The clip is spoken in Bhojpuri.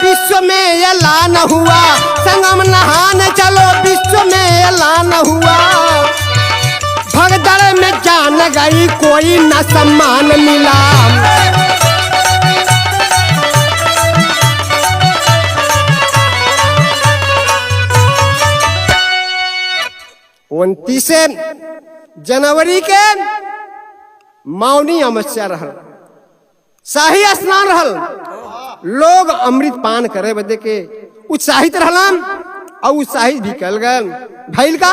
विश्व में ऐलान हुआ, संगम नहाने चलो विश्व में ऐलान हुआ। भगदड़ में जान गई कोई न सम्मान मिला। 29 जनवरी के मौनी अमावस्या रहल, शाही स्नान रहल, लोग अमृत पान करे बदे के उत्साहित रहलन और उत्साहित भी कल गए। भइल का